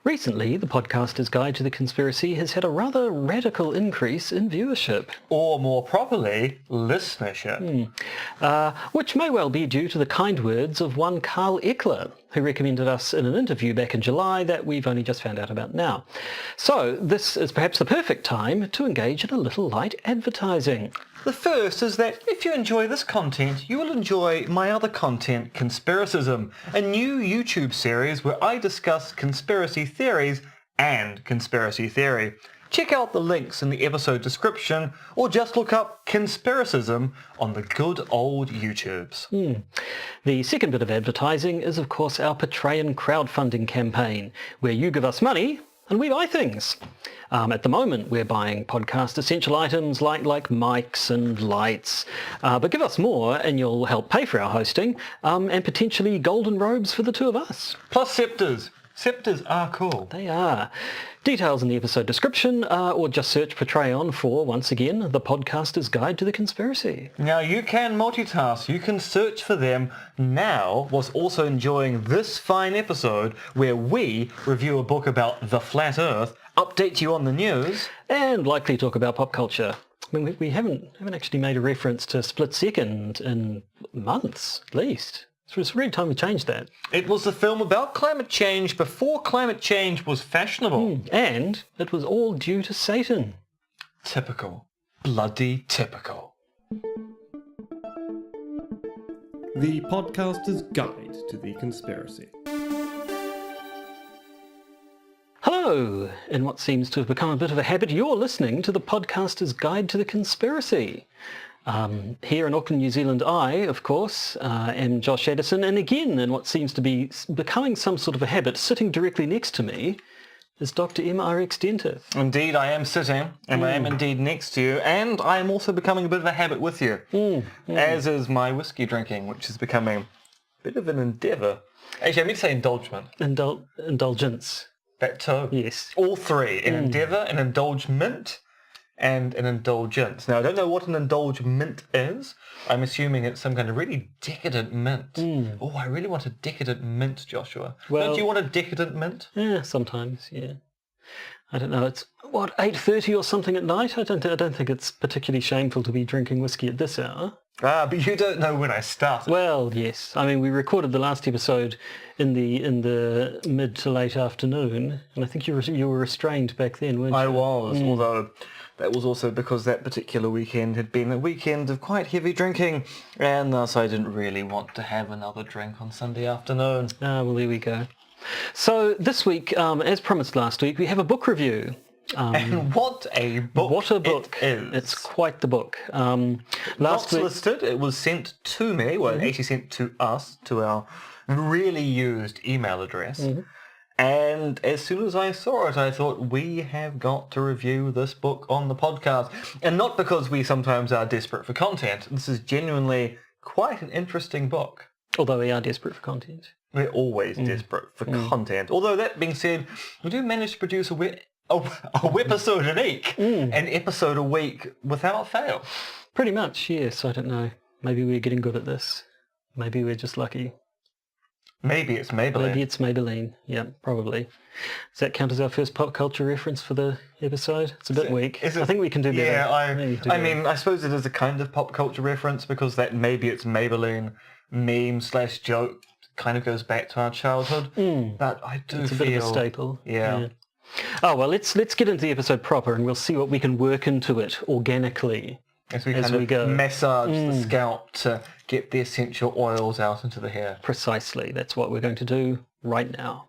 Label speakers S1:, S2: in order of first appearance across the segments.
S1: Recently, the podcaster's Guide to the Conspiracy has had a rather radical increase in viewership.
S2: Or more properly, listenership.
S1: Which may well be due to the kind words of one Carl Eckler, who recommended us in an interview back in July that we've only just found out about now. So this is perhaps the perfect time to engage in a little light advertising.
S2: The first is that if you enjoy this content, you will enjoy my other content, Conspiracism, a new YouTube series where I discuss conspiracy theories and conspiracy theory. Check out the links in the episode description or just look up Conspiracism on the good old YouTubes.
S1: The second bit of advertising is of course our Patron crowdfunding campaign, where you give us money and we buy things. At the moment, we're buying podcast essential items like mics and lights, but give us more and you'll help pay for our hosting and potentially golden robes for the two of us.
S2: Plus scepters. Scepters are cool.
S1: They are. Details in the episode description, or just search Patron for, once again, the podcaster's Guide to the Conspiracy.
S2: Now you can multitask. You can search for them now whilst also enjoying this fine episode where we review a book about the Flat Earth, update you on the news,
S1: and likely talk about pop culture. I mean, we haven't actually made a reference to Split Second in months, at least. It's really time we changed that.
S2: It was a film about climate change before climate change was fashionable.
S1: And it was all due to Satan.
S2: Typical. Bloody typical.
S3: The podcaster's Guide to the Conspiracy.
S1: Hello! In what seems to have become a bit of a habit, you're listening to the podcaster's Guide to the Conspiracy. Here in Auckland, New Zealand, I, of course, am Josh Addison, and again, in what seems to be becoming some sort of a habit, sitting directly next to me is Dr. MRX Dentith.
S2: Indeed, I am sitting, and I am indeed next to you, and I am also becoming a bit of a habit with you, as is my whiskey drinking, which is becoming a bit of an endeavour. Actually, I meant to say indulgement.
S1: Indulgence.
S2: That too.
S1: Yes.
S2: All three, an endeavour, an indulgement, and an indulgence. Now, I don't know what an indulgement is. I'm assuming it's some kind of really decadent mint. Oh, I really want a decadent mint, Joshua.
S1: Well,
S2: don't you want a decadent mint?
S1: Yeah, sometimes, yeah. I don't know, it's, 8:30 or something at night? I don't think it's particularly shameful to be drinking whiskey at this hour.
S2: Ah, but you don't know when I started.
S1: Well, yes. I mean, we recorded the last episode in the mid to late afternoon, and I think you were restrained back then, weren't you?
S2: I was, although that was also because that particular weekend had been a weekend of quite heavy drinking, and thus I didn't really want to have another drink on Sunday afternoon.
S1: Ah, well, there we go. So this week, as promised last week, we have a book review.
S2: And what a book!
S1: What a book!
S2: It is.
S1: It's quite the book.
S2: Not solicited. It was sent to me. Well, actually sent to us, to our really used email address. And as soon as I saw it, I thought, we have got to review this book on the podcast. And not because we sometimes are desperate for content. This is genuinely quite an interesting book.
S1: Although we are desperate for content.
S2: We're always desperate for content. Although that being said, we do manage to produce a episode a week. An episode a week without fail.
S1: Pretty much, yes. I don't know. Maybe we're getting good at this. Maybe we're just lucky.
S2: Maybe it's Maybelline.
S1: Maybe it's Maybelline. Yeah, probably. Does that count as our first pop culture reference for the episode? It's a bit weak. I think we can do better.
S2: Yeah, I mean, I suppose it is a kind of pop culture reference because that maybe it's Maybelline meme / joke kind of goes back to our childhood. But I do feel...
S1: It's a bit of a staple.
S2: Yeah.
S1: Oh, well, let's get into the episode proper and we'll see what we can work into it organically.
S2: As we go. Massage the scalp to get the essential oils out into the hair.
S1: Precisely. That's what we're going to do right now.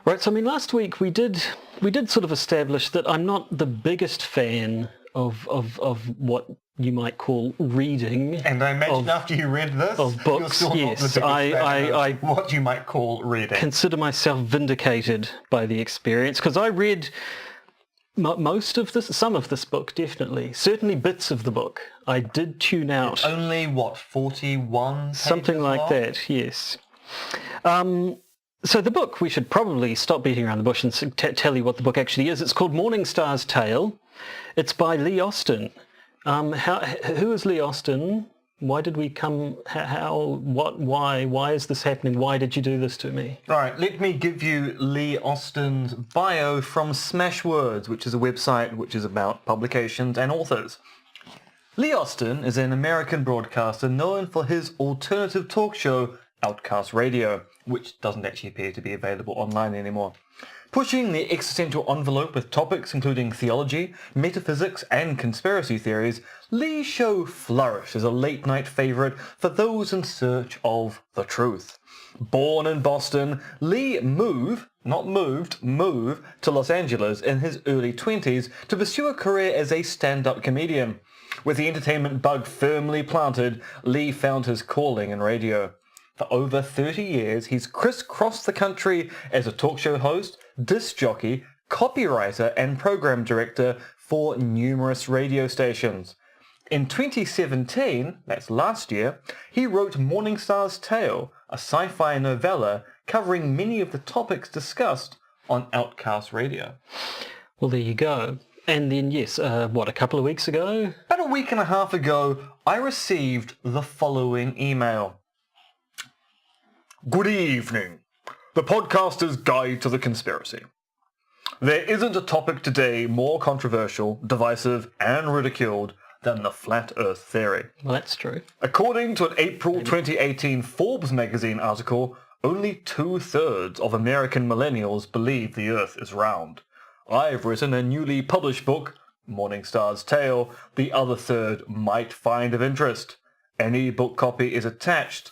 S1: Right, so I mean, last week we did sort of establish that I'm not the biggest fan of what you might call reading.
S2: And I imagine after you read this,
S1: of books,
S2: you're still
S1: yes,
S2: not the biggest fan of what you might call reading.
S1: Consider myself vindicated by the experience because I read most of this, some of this book, definitely. Certainly bits of the book. I did tune out.
S2: It's only, 41 pages
S1: something like
S2: long?
S1: that, yes. So the book, we should probably stop beating around the bush and tell you what the book actually is. It's called Morning Star's Tale. It's by Lee Austin. Who is Lee Austin? Why did we come? How? What? Why? Why is this happening? Why did you do this to me?
S2: All right, let me give you Lee Austin's bio from Smashwords, which is a website which is about publications and authors. Lee Austin is an American broadcaster known for his alternative talk show, Outcast Radio, which doesn't actually appear to be available online anymore. Pushing the existential envelope with topics including theology, metaphysics, and conspiracy theories, Lee's show flourished as a late-night favourite for those in search of the truth. Born in Boston, Lee moved to Los Angeles in his early 20s to pursue a career as a stand-up comedian. With the entertainment bug firmly planted, Lee found his calling in radio. For over 30 years, he's crisscrossed the country as a talk show host, disc jockey, copywriter, and program director for numerous radio stations. In 2017, that's last year, he wrote Morningstar's Tale, a sci-fi novella covering many of the topics discussed on Outcast Radio.
S1: Well, there you go. And then, yes, a couple of weeks ago?
S2: About a week and a half ago, I received the following email. Good evening. The podcaster's guide to the conspiracy. There isn't a topic today more controversial, divisive, and ridiculed than the Flat Earth theory.
S1: Well, that's true.
S2: According to an April 2018 Forbes magazine article, only 2/3 of American millennials believe the Earth is round. I've written a newly published book, Morningstar's Tale, the other third might find of interest. Any book copy is attached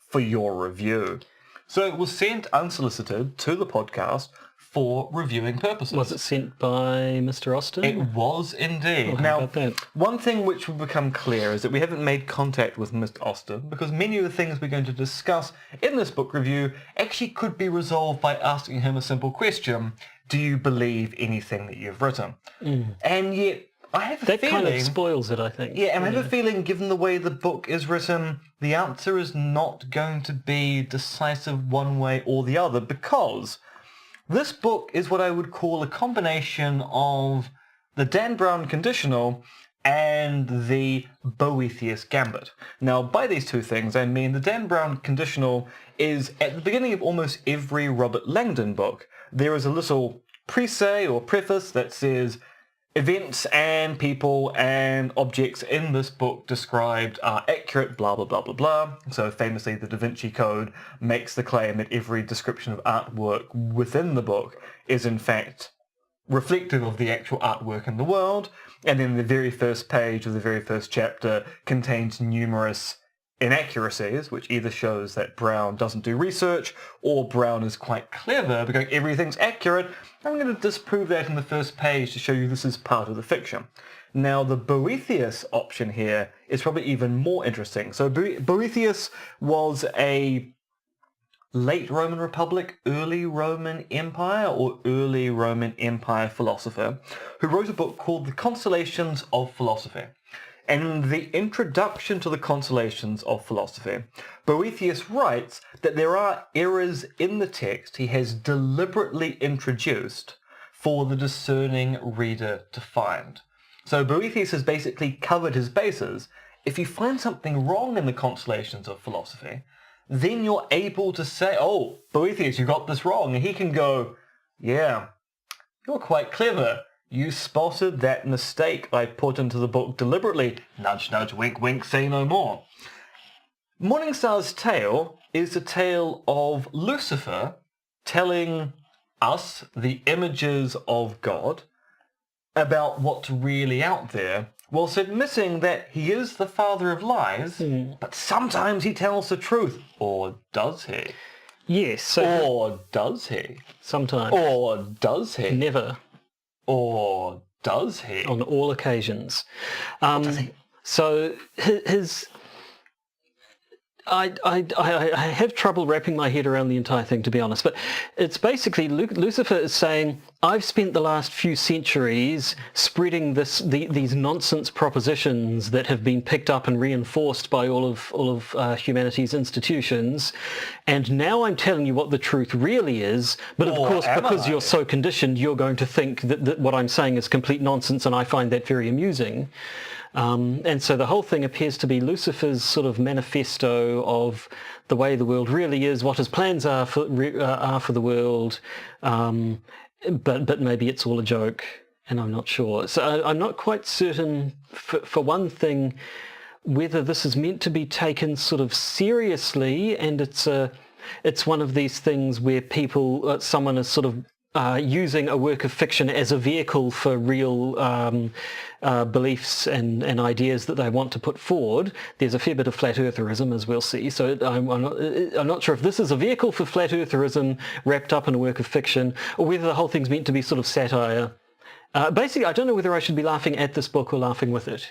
S2: for your review. So it was sent unsolicited to the podcast for reviewing purposes.
S1: Was it sent by Mr. Austin?
S2: It was indeed.
S1: Oh, how about that?
S2: One thing which will become clear is that we haven't made contact with Mr. Austin because many of the things we're going to discuss in this book review actually could be resolved by asking him a simple question. Do you believe anything that you've written? And yet, I have a feeling...
S1: That kind of spoils it, I think.
S2: Yeah, and I have a feeling, given the way the book is written, the answer is not going to be decisive one way or the other, because this book is what I would call a combination of the Dan Brown conditional and the Boethius gambit. Now, by these two things, I mean the Dan Brown conditional is at the beginning of almost every Robert Langdon book. There is a little précis or preface that says, events and people and objects in this book described are accurate, blah, blah, blah, blah, blah. So famously, the Da Vinci Code makes the claim that every description of artwork within the book is in fact reflective of the actual artwork in the world. And then the very first page of the very first chapter contains numerous inaccuracies, which either shows that Brown doesn't do research or Brown is quite clever because everything's accurate. I'm going to disprove that in the first page to show you this is part of the fiction. Now, the Boethius option here is probably even more interesting. So Boethius was a late Roman Republic, early Roman Empire, or early Roman Empire philosopher who wrote a book called The Consolations of Philosophy. And in the introduction to the Consolations of Philosophy, Boethius writes that there are errors in the text he has deliberately introduced for the discerning reader to find. So Boethius has basically covered his bases. If you find something wrong in the Consolations of Philosophy, then you're able to say, oh, Boethius, you got this wrong. And he can go, yeah, you're quite clever. You spotted that mistake I put into the book deliberately. Nudge, nudge, wink, wink, say no more. Morningstar's Tale is the tale of Lucifer telling us, the images of God, about what's really out there, whilst admitting that he is the father of lies, but sometimes he tells the truth. Or does he?
S1: Yes.
S2: Or does he?
S1: Sometimes.
S2: Or does he?
S1: Never.
S2: Or does he?
S1: On all occasions.
S2: Does he?
S1: So his... I have trouble wrapping my head around the entire thing, to be honest, but it's basically Lucifer is saying, I've spent the last few centuries spreading these nonsense propositions that have been picked up and reinforced by all of humanity's institutions, and now I'm telling you what the truth really is, but of course, because you're so conditioned, you're going to think that what I'm saying is complete nonsense, and I find that very amusing. And so the whole thing appears to be Lucifer's sort of manifesto of the way the world really is, what his plans are for the world, but maybe it's all a joke, and I'm not sure. So I'm not quite certain, for one thing, whether this is meant to be taken sort of seriously, and it's one of these things where someone is sort of using a work of fiction as a vehicle for real beliefs and ideas that they want to put forward. There's a fair bit of Flat Eartherism, as we'll see. So I'm not sure if this is a vehicle for Flat Eartherism wrapped up in a work of fiction, or whether the whole thing's meant to be sort of satire. Basically, I don't know whether I should be laughing at this book or laughing with it.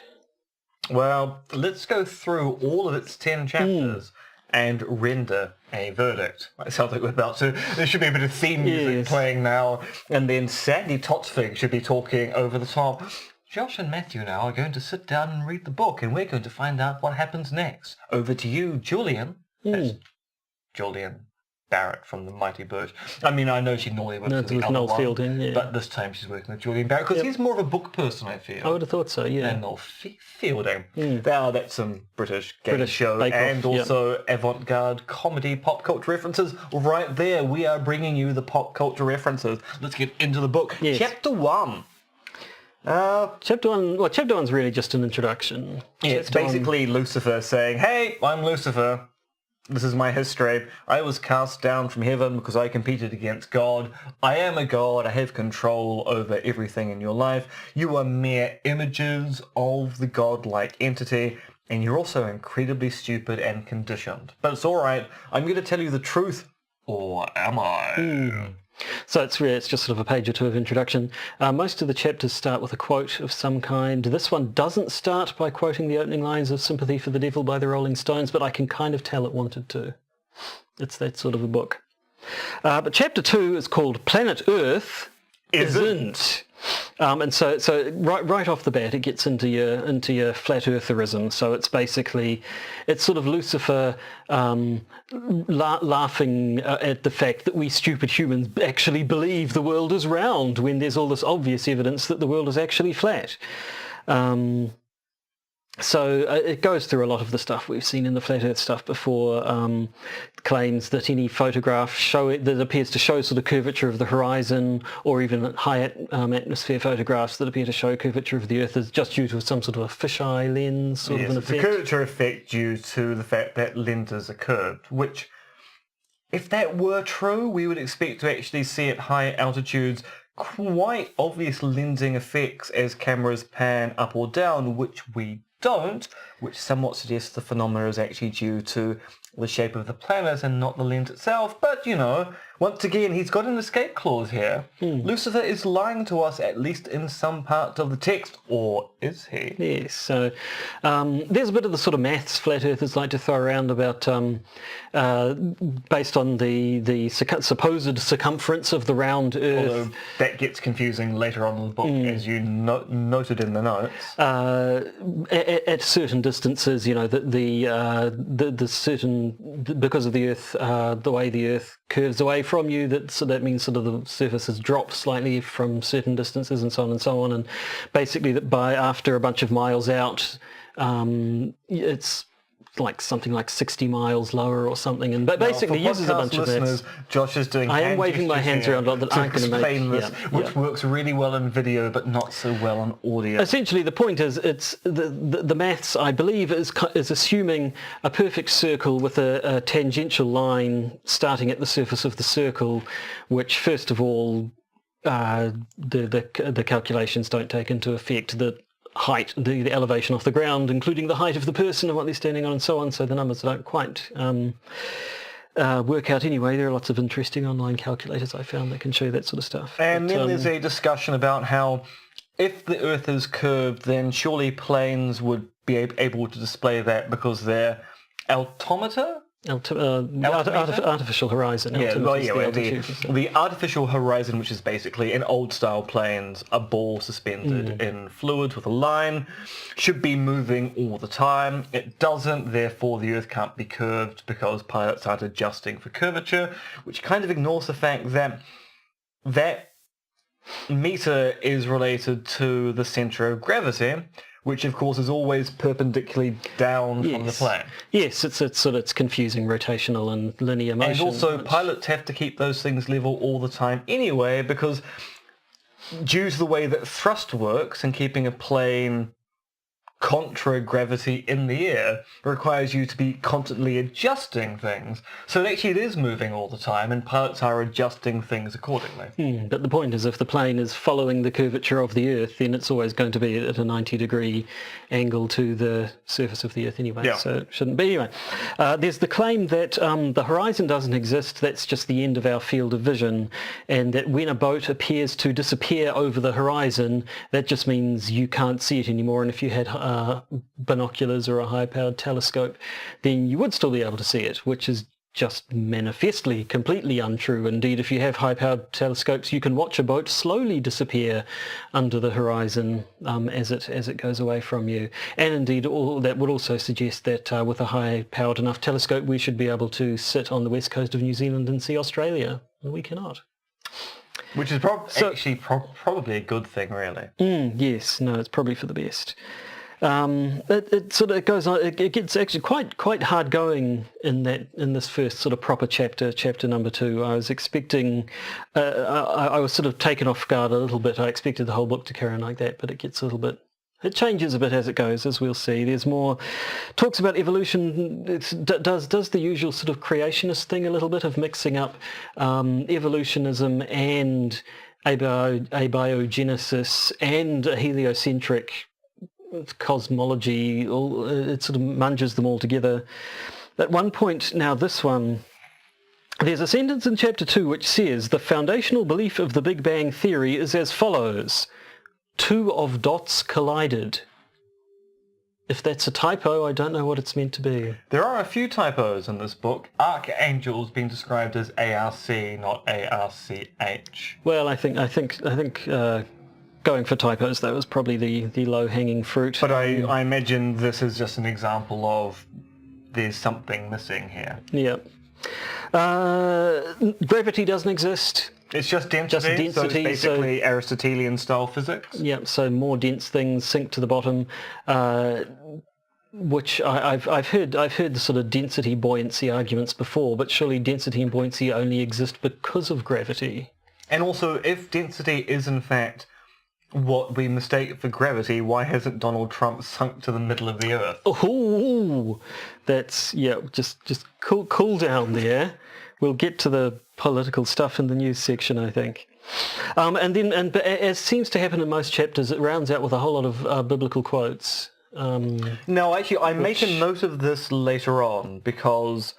S2: Well, let's go through all of its 10 chapters and render a verdict. It sounds like we're about to. There should be a bit of theme music playing now, and then Sandy Totsvig should be talking over the top. Josh and Matthew now are going to sit down and read the book, and we're going to find out what happens next. Over to you, Julian. That's Julian Barrett from the Mighty Birch. I mean, I know she normally works with the other
S1: Noel
S2: one,
S1: Fielding,
S2: but this time she's working with Julian Barrett, because he's more of a book person, I feel.
S1: I would have thought so, yeah.
S2: And Noel Fielding. Now, that's some British game show,
S1: Bake Off,
S2: and also avant-garde comedy pop culture references. Right there, we are bringing you the pop culture references. Let's get into the book.
S1: Yes.
S2: Chapter 1.
S1: Chapter 1's really just an introduction.
S2: Yeah, it's basically Lucifer saying, hey, I'm Lucifer. This is my history. I was cast down from heaven because I competed against God. I am a god. I have control over everything in your life. You are mere images of the godlike entity, and you're also incredibly stupid and conditioned. But it's all right. I'm going to tell you the truth. Or am I?
S1: So it's just sort of a page or two of introduction. Most of the chapters start with a quote of some kind. This one doesn't start by quoting the opening lines of Sympathy for the Devil by the Rolling Stones, but I can kind of tell it wanted to. It's that sort of a book. But chapter 2 is called Planet Earth Isn't. And so right off the bat, it gets into your Flat Eartherism. So it's basically, it's sort of Lucifer laughing at the fact that we stupid humans actually believe the world is round when there's all this obvious evidence that the world is actually flat. So it goes through a lot of the stuff we've seen in the Flat Earth stuff before, claims that any photograph that appears to show sort of curvature of the horizon, or even high atmosphere photographs that appear to show curvature of the Earth, is just due to some sort of a fisheye lens sort of an effect.
S2: It's a curvature effect due to the fact that lenses are curved, which, if that were true, we would expect to actually see at high altitudes quite obvious lensing effects as cameras pan up or down, which we don't, which somewhat suggests the phenomena is actually due to the shape of the planet and not the lens itself. But, you know, once again, he's got an escape clause here. Lucifer is lying to us, at least in some parts of the text, or is he?
S1: Yes, so there's a bit of the sort of maths Flat Earthers like to throw around about, based on the supposed circumference of the round Earth.
S2: Although that gets confusing later on in the book, as you noted in the notes.
S1: At certain distances, you know, the certain, because of the Earth, the way the Earth curves away from you, that means sort of the surface has dropped slightly from certain distances and so on and so on, and basically that after a bunch of miles out, it's like something like 60 miles lower or something, and but basically uses a bunch of maths.
S2: Josh is doing.
S1: I am waving my hands around a lot that aren't going to make
S2: this, which works really well in video, but not so well on audio.
S1: Essentially, the point is, it's the maths, I believe, is assuming a perfect circle with a tangential line starting at the surface of the circle, which first of all, the calculations don't take into effect the height, the elevation off the ground, including the height of the person and what they're standing on and so on, so the numbers don't quite work out anyway. There are lots of interesting online calculators I found that can show that sort of stuff.
S2: And then there's a discussion about how if the Earth is curved, then surely planes would be able to display that because they're altimeter?
S1: Artificial horizon.
S2: The artificial horizon, which is basically in old style planes, a ball suspended in fluid with a line, should be moving all the time. It doesn't, therefore the Earth can't be curved because pilots aren't adjusting for curvature, which kind of ignores the fact that that meter is related to the centre of gravity, which of course is always perpendicularly down from the plane.
S1: Yes, it's confusing rotational and linear motion.
S2: And also pilots have to keep those things level all the time anyway, because due to the way that thrust works and keeping a plane contra gravity in the air requires you to be constantly adjusting things. So actually it is moving all the time, and pilots are adjusting things accordingly.
S1: But the point is, if the plane is following the curvature of the Earth, then it's always going to be at a 90-degree angle to the surface of the Earth anyway, so it shouldn't be. Anyway, there's the claim that the horizon doesn't exist, that's just the end of our field of vision, and that when a boat appears to disappear over the horizon, that just means you can't see it anymore, and if you had binoculars or a high-powered telescope, then you would still be able to see it, which is just manifestly completely untrue. Indeed, if you have high-powered telescopes, you can watch a boat slowly disappear under the horizon as it goes away from you. And indeed, all that would also suggest that with a high-powered enough telescope, we should be able to sit on the west coast of New Zealand and see Australia, and we cannot.
S2: Which is probably a good thing, really.
S1: Yes, no, it's probably for the best. It sort of goes on. It gets actually quite hard going in this first sort of proper chapter number 2. I was expecting, I was sort of taken off guard a little bit. I expected the whole book to carry on like that, but it gets a little bit. It changes a bit as it goes, as we'll see. There's more talks about evolution. It does the usual sort of creationist thing a little bit of mixing up evolutionism and abiogenesis and a heliocentric cosmology. It sort of munges them all together. At one point, now this one, there's a sentence in chapter 2 which says, the foundational belief of the Big Bang theory is as follows: 2 of dots collided. If that's a typo, I don't know what it's meant to be. There
S2: are a few typos in this book. Archangels being described as ARC, not ARCH.
S1: Well, I think going for typos, that was probably the low-hanging fruit.
S2: But I imagine this is just an example of there's something missing here.
S1: Yeah. Gravity doesn't exist.
S2: It's just density, so it's basically Aristotelian-style physics?
S1: Yeah, so more dense things sink to the bottom, which I've heard the sort of density buoyancy arguments before, but surely density and buoyancy only exist because of gravity.
S2: And also, if density is in fact what we mistake for gravity, why hasn't Donald Trump sunk to the middle of the Earth?
S1: Oh, that's, just cool down there. We'll get to the political stuff in the news section, I think. But as seems to happen in most chapters, it rounds out with a whole lot of biblical quotes.
S2: No, actually, I make a note of this later on, because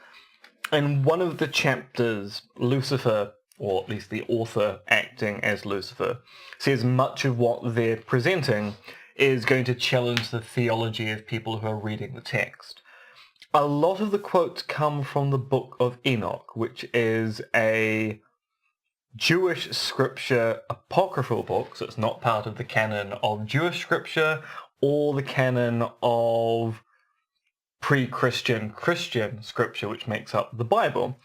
S2: in one of the chapters, Lucifer, or at least the author acting as Lucifer, says much of what they're presenting is going to challenge the theology of people who are reading the text. A lot of the quotes come from the Book of Enoch, which is a Jewish scripture apocryphal book, so it's not part of the canon of Jewish scripture or the canon of pre-Christian Christian scripture, which makes up the Bible.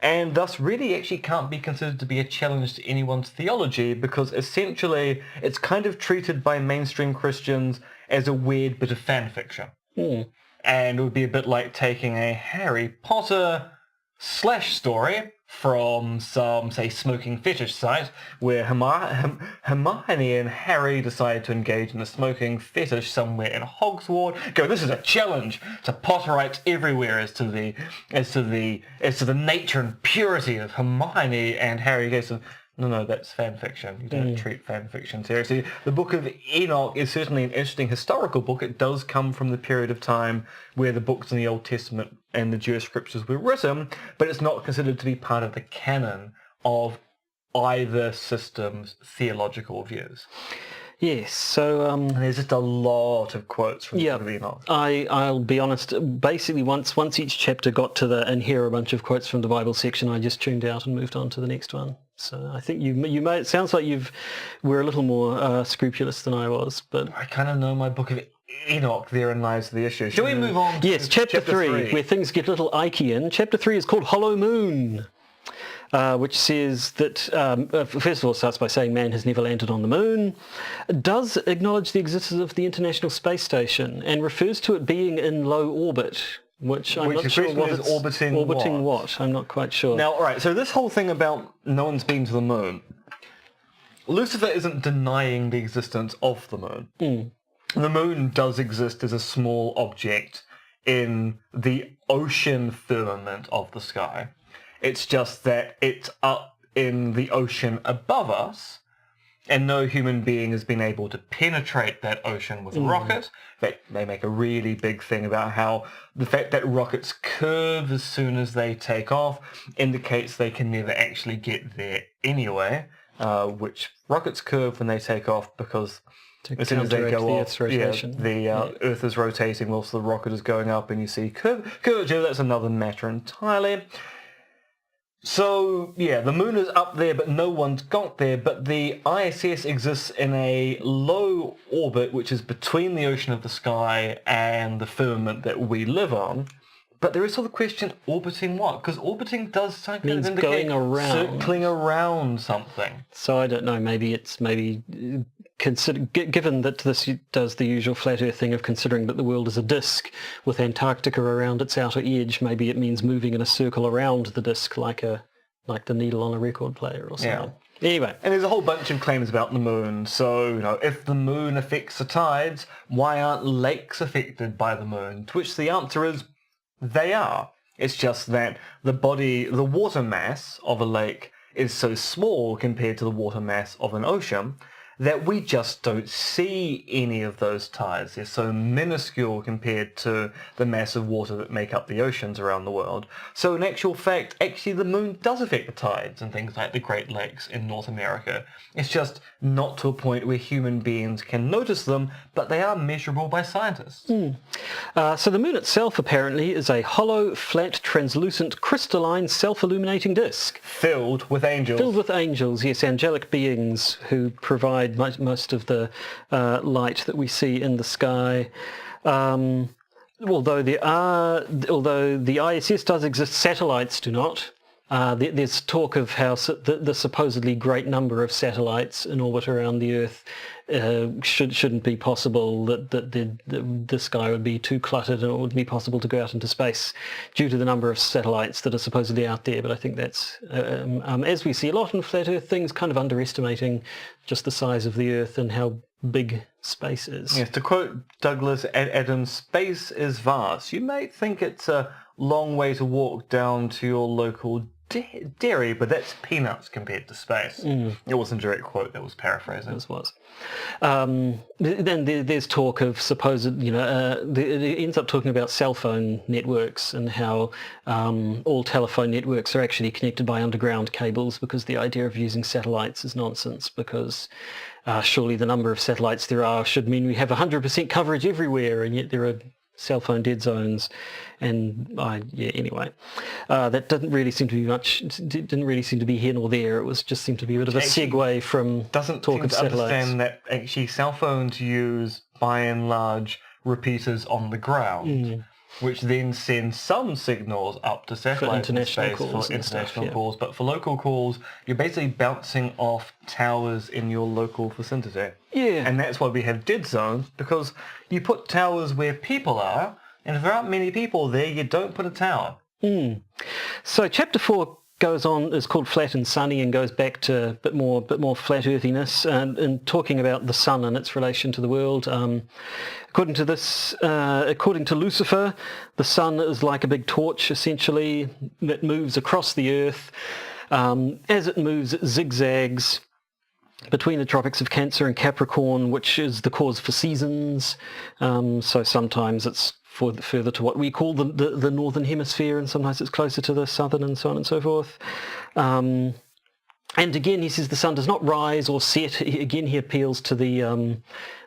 S2: And thus really actually can't be considered to be a challenge to anyone's theology, because essentially it's kind of treated by mainstream Christians as a weird bit of fan fiction. And it would be a bit like taking a Harry Potter slash story from some, say, smoking fetish site where Hermione and Harry decide to engage in a smoking fetish somewhere in Hogswart. Go, this is a challenge to Potterites everywhere as to the nature and purity of Hermione, and Harry goes, no, that's fan fiction. You don't treat fan fiction seriously. The Book of Enoch is certainly an interesting historical book. It does come from the period of time where the books in the Old Testament and the Jewish scriptures were written, but it's not considered to be part of the canon of either system's theological views.
S1: Yes, so...
S2: and there's just a lot of quotes from the Book of Enoch.
S1: I'll be honest, basically once each chapter got to the and here are a bunch of quotes from the Bible section, I just tuned out and moved on to the next one. So I think you may, it sounds like we're a little more scrupulous than I was, but...
S2: I kind of know my Book of Enoch, therein lies the issue. Shall we move on to
S1: chapter 3, where things get a little Ike-y in. Chapter 3 is called Hollow Moon. which says that, first of all, starts by saying man has never landed on the moon, does acknowledge the existence of the International Space Station and refers to it being in low orbit, which I'm not sure what it's orbiting what. I'm not quite sure.
S2: Now, all right, so this whole thing about no one's been to the moon, Lucifer isn't denying the existence of the moon. The moon does exist as a small object in the ocean firmament of the sky. It's just that it's up in the ocean above us, and no human being has been able to penetrate that ocean with a rocket. In fact, they make a really big thing about how the fact that rockets curve as soon as they take off indicates they can never actually get there anyway, which rockets curve when they take off because as soon as they go off, the Earth is rotating whilst the rocket is going up, and you see curvature. That's another matter entirely. So, yeah, the moon is up there, but no one's got there. But the ISS exists in a low orbit, which is between the ocean of the sky and the firmament that we live on. But there is still the question, orbiting what? Because orbiting does kind of indicate
S1: going around,
S2: circling around something.
S1: So I don't know. Maybe it's given that this does the usual flat Earth thing of considering that the world is a disk with Antarctica around its outer edge. Maybe it means moving in a circle around the disk, like the needle on a record player or something. Yeah. Anyway.
S2: And there's a whole bunch of claims about the moon. So, if the moon affects the tides, why aren't lakes affected by the moon? To which the answer is, they are. It's just that the water mass of a lake is so small compared to the water mass of an ocean that we just don't see any of those tides. They're so minuscule compared to the mass of water that make up the oceans around the world. So in actual fact, the moon does affect the tides and things like the Great Lakes in North America. It's just not to a point where human beings can notice them, but they are measurable by scientists.
S1: So the moon itself apparently is a hollow, flat, translucent, crystalline, self-illuminating disk.
S2: Filled with angels.
S1: Filled with angels, yes, angelic beings who provide most of the light that we see in the sky. Although the ISS does exist, satellites do not. There's talk of how the supposedly great number of satellites in orbit around the Earth shouldn't be possible, that the sky would be too cluttered and it wouldn't be possible to go out into space due to the number of satellites that are supposedly out there. But I think that's, as we see a lot in flat Earth things, kind of underestimating just the size of the Earth and how big space is.
S2: Yes, to quote Douglas Adams, space is vast. You might think it's a long way to walk down to your local dairy, but that's peanuts compared to space. It wasn't a direct quote, that was paraphrasing.
S1: This was. Then there's talk of supposed, it ends up talking about cell phone networks and how all telephone networks are actually connected by underground cables, because the idea of using satellites is nonsense, because surely the number of satellites there are should mean we have 100% coverage everywhere, and yet there are cell phone dead zones. And anyway, that didn't really seem to be here nor there. It was just seemed to be a bit of a segue from talk of satellites.
S2: Understand that actually cell phones use by and large repeaters on the ground, which then send some signals up to satellites in space for international calls. But for local calls, you're basically bouncing off towers in your local vicinity.
S1: Yeah.
S2: And that's why we have dead zones, because you put towers where people are, and if there aren't many people there, you don't put a tower.
S1: So chapter 4 goes on, is called Flat and Sunny, and goes back to a bit more flat earthiness, and talking about the sun and its relation to the world. According to Lucifer, the sun is like a big torch, essentially, that moves across the earth. As it moves, it zigzags between the tropics of Cancer and Capricorn, which is the cause for seasons. So sometimes it's further to what we call the northern hemisphere, and sometimes it's closer to the southern, and so on and so forth. And again, he says the sun does not rise or set. Again, he appeals to the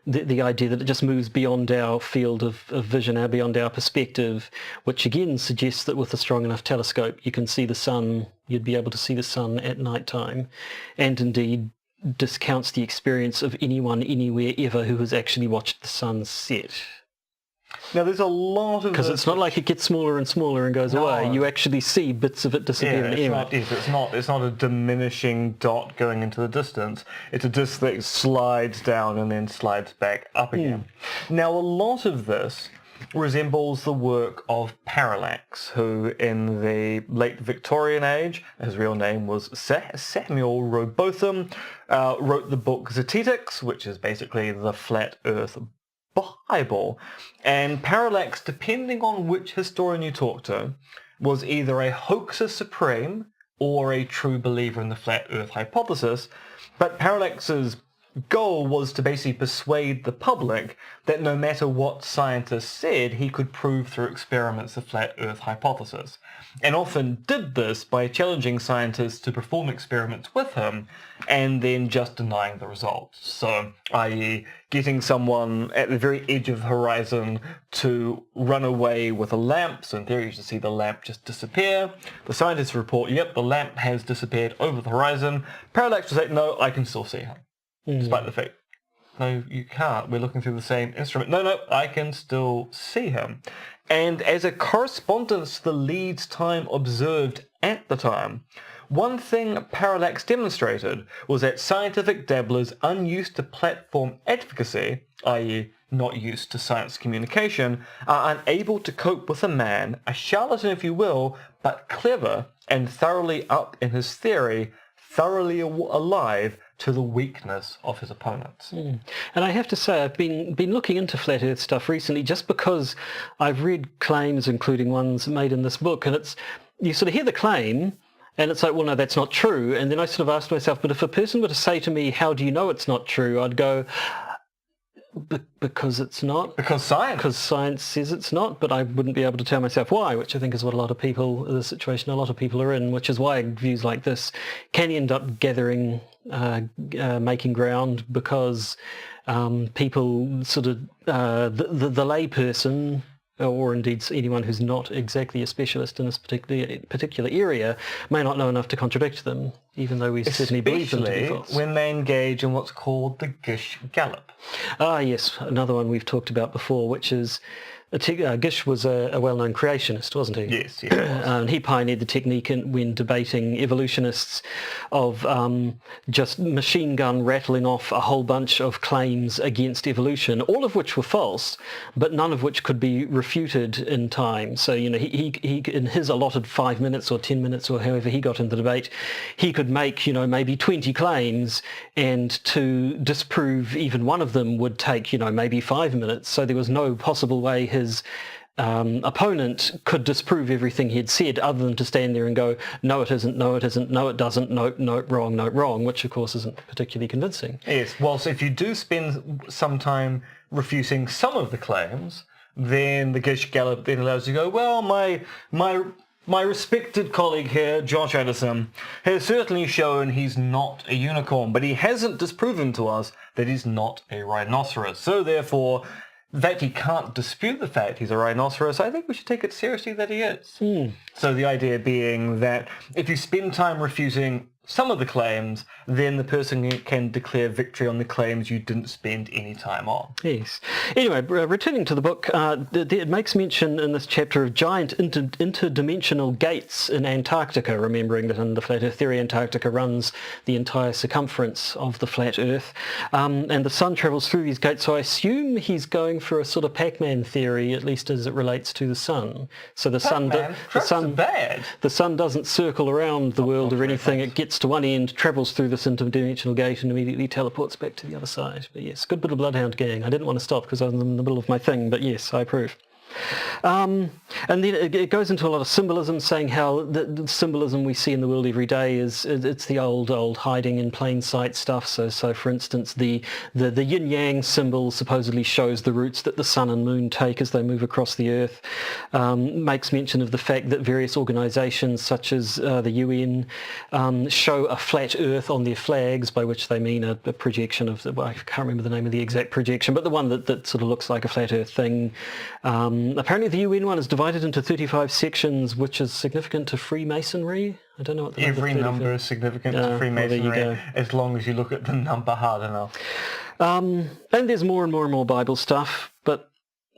S1: idea that it just moves beyond our field of vision, beyond our perspective, which again suggests that with a strong enough telescope you can see the sun, you'd be able to see the sun at night time, and indeed discounts the experience of anyone anywhere ever who has actually watched the sun set.
S2: Now, there's a lot of...
S1: Because it's not like it gets smaller and smaller and goes away. You actually see bits of it disappear in the air.
S2: It's not a diminishing dot going into the distance. It's a disc that slides down and then slides back up again. Now, a lot of this resembles the work of Parallax, who in the late Victorian age, his real name was Samuel Robotham, wrote the book Zetetics, which is basically the Flat Earth Bible. And Parallax, depending on which historian you talk to, was either a hoaxer supreme or a true believer in the Flat Earth hypothesis. But Parallax's goal was to basically persuade the public that no matter what scientists said, he could prove through experiments the Flat Earth hypothesis. And often did this by challenging scientists to perform experiments with him and then just denying the results. So, i.e. getting someone at the very edge of the horizon to run away with a lamp. So in theory you should see the lamp just disappear. The scientists report, yep, the lamp has disappeared over the horizon. Parallax will say, no, I can still see him. Despite the fact, no, you can't. We're looking through the same instrument. No, I can still see him. And as a correspondence to the lead time observed at the time, one thing Parallax demonstrated was that scientific dabblers unused to platform advocacy, i.e. not used to science communication, are unable to cope with a man, a charlatan if you will, but clever and thoroughly up in his theory, thoroughly alive to the weakness of his opponents.
S1: And I have to say, I've been looking into Flat Earth stuff recently just because I've read claims, including ones made in this book, and it's, you sort of hear the claim, and it's like, well, no, that's not true. And then I sort of asked myself, but if a person were to say to me, how do you know it's not true? I'd go, because it's not.
S2: Because science.
S1: Because science says it's not, but I wouldn't be able to tell myself why, which I think is what a lot of people, the situation a lot of people are in, which is why views like this can end up gathering, making ground, because people sort of, the layperson, or indeed anyone who's not exactly a specialist in this particular area, may not know enough to contradict them, even though we certainly believe them to be false.
S2: When they engage in what's called the Gish Gallop.
S1: Ah, yes, another one we've talked about before, which is Gish was a well-known creationist, wasn't he?
S2: Yes, he was.
S1: And he pioneered the technique when debating evolutionists of just machine gun rattling off a whole bunch of claims against evolution, all of which were false, but none of which could be refuted in time. So, you know, he in his allotted 5 minutes or 10 minutes or however he got into the debate, he could make, you know, maybe 20 claims, and to disprove even one of them would take, you know, maybe 5 minutes. So there was no possible way his opponent could disprove everything he had said other than to stand there and go, no it isn't, no it isn't, no it doesn't, note wrong, which of course isn't particularly convincing.
S2: Yes, well, so if you do spend some time refuting some of the claims, then the Gish Gallop then allows you to go, well, my respected colleague here, Josh Addison, has certainly shown he's not a unicorn, but he hasn't disproven to us that he's not a rhinoceros. So therefore, that he can't dispute the fact he's a rhinoceros, I think we should take it seriously that he is. So the idea being that if you spend time refuting some of the claims, then the person can declare victory on the claims you didn't spend any time on.
S1: Yes. Anyway, returning to the book, it makes mention in this chapter of giant interdimensional gates in Antarctica, remembering that in the Flat Earth theory, Antarctica runs the entire circumference of the flat Earth, and the sun travels through these gates, so I assume he's going for a sort of Pac-Man theory, at least as it relates to the sun. So the sun doesn't circle around the world or anything, it gets to one end, travels through this interdimensional gate and immediately teleports back to the other side. But yes, good bit of Bloodhound gang. I didn't want to stop because I was in the middle of my thing, but yes, I approve. And then it goes into a lot of symbolism, saying how the symbolism we see in the world every day it's the old hiding in plain sight stuff. So for instance, the yin-yang symbol supposedly shows the routes that the sun and moon take as they move across the earth. Makes mention of the fact that various organisations such as the UN show a flat earth on their flags, by which they mean a projection of I can't remember the name of the exact projection, but the one that sort of looks like a flat earth thing. Apparently the UN one is divided into 35 sections, which is significant to Freemasonry. I don't know what the
S2: Every number is significant to Freemasonry, as long as you look at the number hard enough.
S1: And there's more and more Bible stuff, but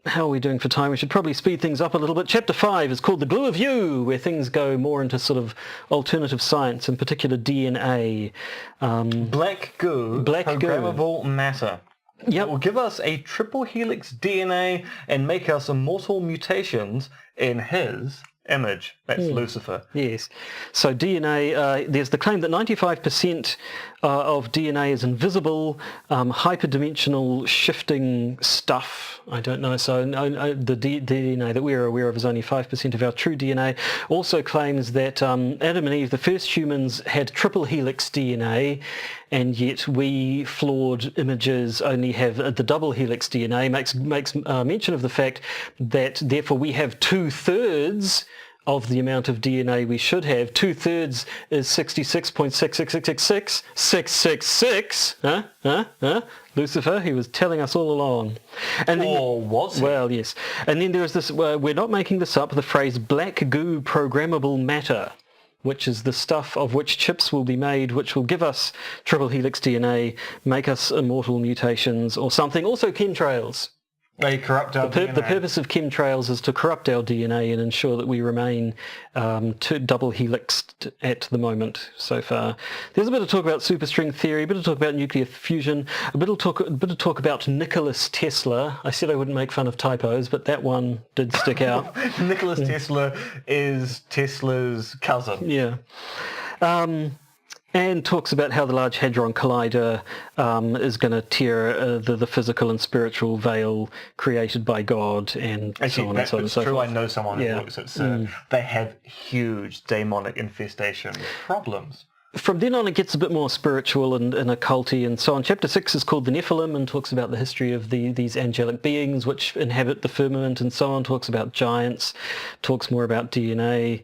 S1: how are we doing for time? We should probably speed things up a little bit. Chapter 5 is called The Glue of You, where things go more into sort of alternative science, in particular DNA.
S2: Black goo, programmable matter.
S1: Yep.
S2: It will give us a triple helix DNA and make us immortal mutations in his image. That's Lucifer.
S1: Yes. So DNA, there's the claim that 95% of DNA is invisible, hyperdimensional shifting stuff. I don't know. So the DNA that we're aware of is only 5% of our true DNA. Also claims that Adam and Eve, the first humans, had triple helix DNA, and yet we flawed images only have the double helix DNA. Makes mention of the fact that therefore we have 2/3 of the amount of DNA we should have. 2/3 is 66.6666666. Lucifer, he was telling us all along. And then,
S2: or was he?
S1: Well, yes. And then there is this, we're not making this up, the phrase black goo programmable matter, which is the stuff of which chips will be made, which will give us triple helix DNA, make us immortal mutations or something. Also chemtrails.
S2: They corrupt our DNA.
S1: The purpose of chemtrails is to corrupt our DNA and ensure that we remain double helixed at the moment so far. There's a bit of talk about superstring theory, a bit of talk about nuclear fusion, a bit of talk about Nicholas Tesla. I said I wouldn't make fun of typos, but that one did stick out.
S2: Nicholas Tesla is Tesla's cousin.
S1: Yeah. And talks about how the Large Hadron Collider is going to tear the physical and spiritual veil created by God, and
S2: actually,
S1: so on and so on and so
S2: true.
S1: forth.
S2: I know someone who works at CERN. They have huge demonic infestation problems.
S1: From then on, it gets a bit more spiritual and occulty and so on. Chapter 6 is called the Nephilim and talks about the history of these angelic beings which inhabit the firmament and so on. Talks about giants, talks more about DNA,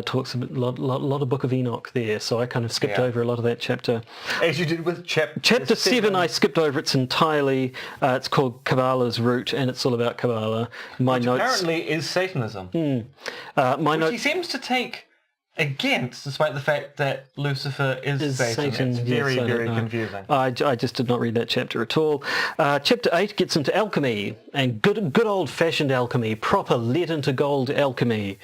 S1: talks a lot of Book of Enoch there. So I kind of skipped over a lot of that chapter.
S2: As you did with
S1: Chapter 7, I skipped over it entirely. It's called Kabbalah's Root, and it's all about Kabbalah.
S2: Which apparently is Satanism. Which he seems to take against, despite the fact that Lucifer is Satan. It's very, very confusing.
S1: I just did not read that chapter at all. Chapter 8 gets into alchemy, and good old-fashioned alchemy, proper lead into gold alchemy.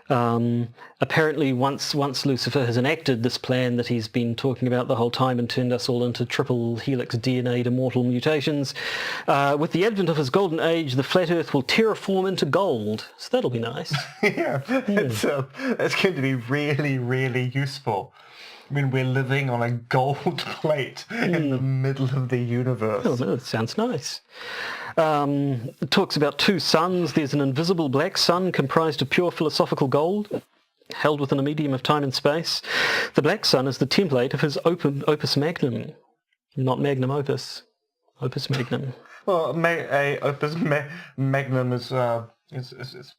S1: Apparently once Lucifer has enacted this plan that he's been talking about the whole time and turned us all into triple helix DNA to mortal mutations, with the advent of his golden age, the flat earth will terraform into gold. So that'll be nice.
S2: It's going to be really, really useful. I mean, we're living on a gold plate in the middle of the universe.
S1: Oh, that sounds nice. It talks about two suns. There's an invisible black sun comprised of pure philosophical gold, held within a medium of time and space. The black sun is the template of his opus magnum. Not magnum opus. Opus magnum.
S2: Well, opus magnum is one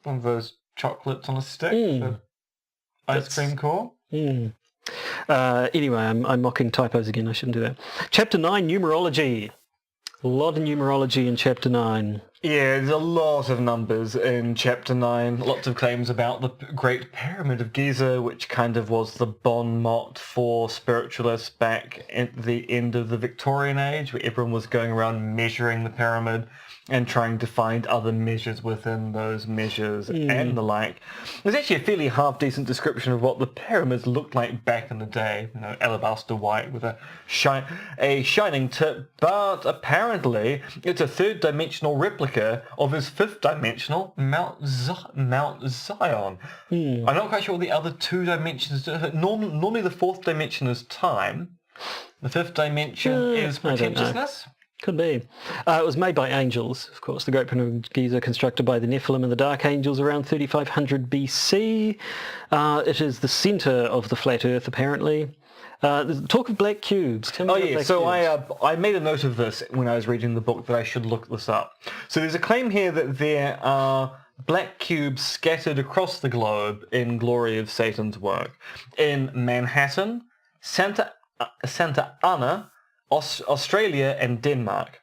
S2: of those chocolates on a stick. The ice cream core.
S1: Anyway, I'm mocking typos again. I shouldn't do that. Chapter 9, numerology. A lot of numerology in Chapter 9.
S2: Yeah, there's a lot of numbers in Chapter 9. Lots of claims about the Great Pyramid of Giza, which kind of was the bon mot for spiritualists back at the end of the Victorian Age, where everyone was going around measuring the pyramid and trying to find other measures within those measures and the like. There's actually a fairly half-decent description of what the pyramids looked like back in the day. You know, alabaster white with a shining tip, but apparently it's a third-dimensional replica of his fifth-dimensional Mount Zion. I'm not quite sure what the other two dimensions do. Normally the fourth dimension is time. The fifth dimension is pretentiousness.
S1: Could be. It was made by angels, of course. The Great Pyramid of Giza, constructed by the Nephilim and the Dark Angels around 3500 BC. It is the centre of the flat Earth, apparently. Talk of black cubes. Tell me about black cubes.
S2: I made a note of this when I was reading the book that I should look this up. So there's a claim here that there are black cubes scattered across the globe in glory of Satan's work. In Manhattan, Santa Ana, Australia and Denmark.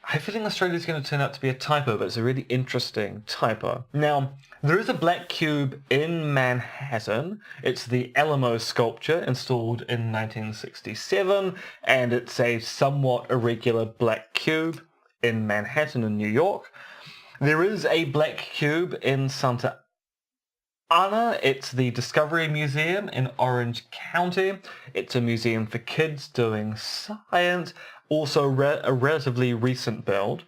S2: I have a feeling Australia is going to turn out to be a typo, but it's a really interesting typo. Now, there is a black cube in Manhattan. It's the Alamo sculpture installed in 1967, and it's a somewhat irregular black cube. in Manhattan and New York. There is a black cube in Santa Ana. It's the Discovery Museum in Orange County. It's a museum for kids doing science. Also a relatively recent build.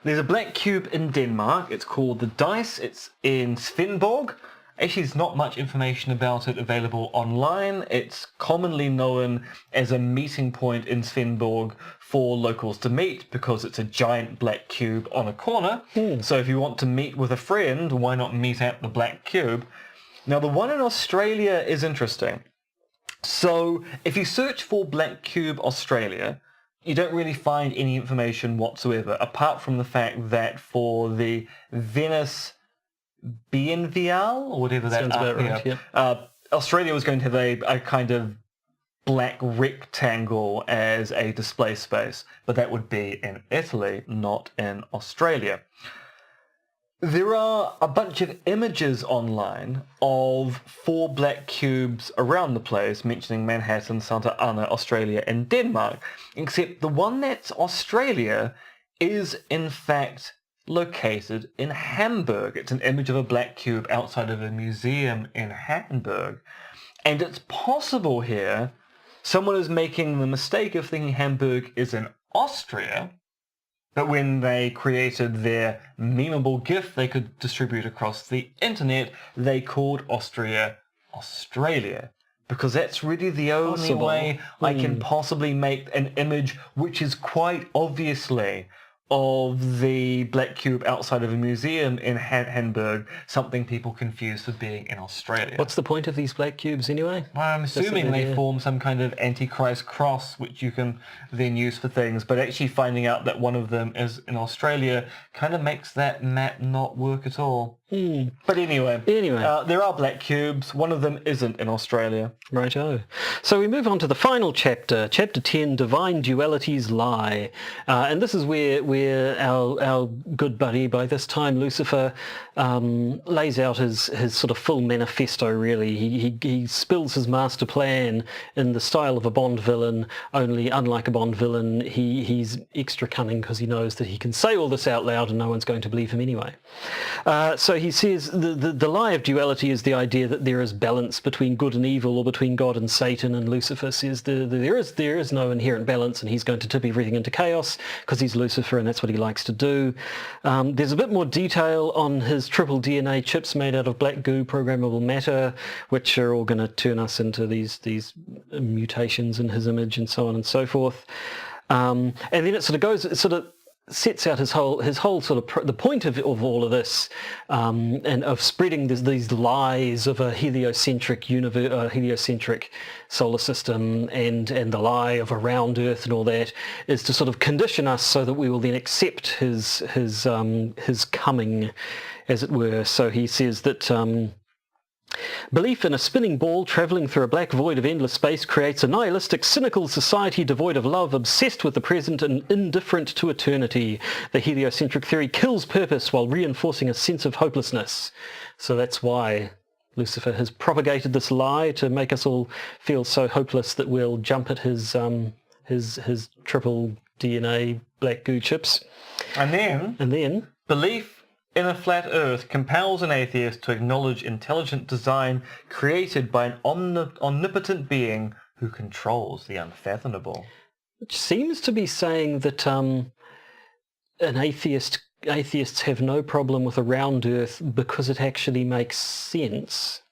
S2: There's a black cube in Denmark. It's called the Dice. It's in Svendborg. Actually, there's not much information about it available online. It's commonly known as a meeting point in Svendborg for locals to meet because it's a giant black cube on a corner. So if you want to meet with a friend, why not meet at the black cube? Now, the one in Australia is interesting. So if you search for Black Cube Australia, you don't really find any information whatsoever, apart from the fact that for the Venice Biennial, or whatever that
S1: sounds about right, yeah.
S2: Australia was going to have a kind of black rectangle as a display space, but that would be in Italy, not in Australia. There are a bunch of images online of 4 black cubes around the place, mentioning Manhattan, Santa Ana, Australia, and Denmark, except the one that's Australia is in fact located in Hamburg. It's an image of a black cube outside of a museum in Hamburg. And it's possible here someone is making the mistake of thinking Hamburg is in Austria, but when they created their memeable GIF they could distribute across the internet, they called Austria Australia. Because that's really the only way I can possibly make an image which is quite obviously of the black cube outside of a museum in Hamburg, something people confuse for being in Australia.
S1: What's the point of these black cubes anyway?
S2: Well, I'm assuming they form some kind of Antichrist cross, which you can then use for things, but actually finding out that one of them is in Australia kind of makes that map not work at all. But anyway, there are black cubes. One of them isn't in Australia.
S1: Righto. So we move on to the final chapter, Chapter 10, Divine Dualities Lie. And this is where our good buddy, by this time Lucifer, lays out his sort of full manifesto, really. He spills his master plan in the style of a Bond villain, only unlike a Bond villain, he's extra cunning because he knows that he can say all this out loud and no one's going to believe him anyway. So he says the lie of duality is the idea that there is balance between good and evil, or between God and Satan, and Lucifer says there is no inherent balance, and he's going to tip everything into chaos because he's Lucifer and that's what he likes to do. There's a bit more detail on his triple DNA chips made out of black goo programmable matter, which are all going to turn us into these mutations in his image and so on and so forth. And then it sort of sets out his whole sort of the point of all of this, and of spreading these lies of a heliocentric universe, heliocentric solar system, and the lie of a round Earth and all that, is to sort of condition us so that we will then accept his coming, as it were. So he says that belief in a spinning ball travelling through a black void of endless space creates a nihilistic, cynical society devoid of love, obsessed with the present and indifferent to eternity. The heliocentric theory kills purpose while reinforcing a sense of hopelessness. So that's why Lucifer has propagated this lie, to make us all feel so hopeless that we'll jump at his triple DNA black goo chips.
S2: And then belief in a flat Earth compels an atheist to acknowledge intelligent design created by an omnipotent being who controls the unfathomable.
S1: Which seems to be saying that atheists have no problem with a round Earth because it actually makes sense,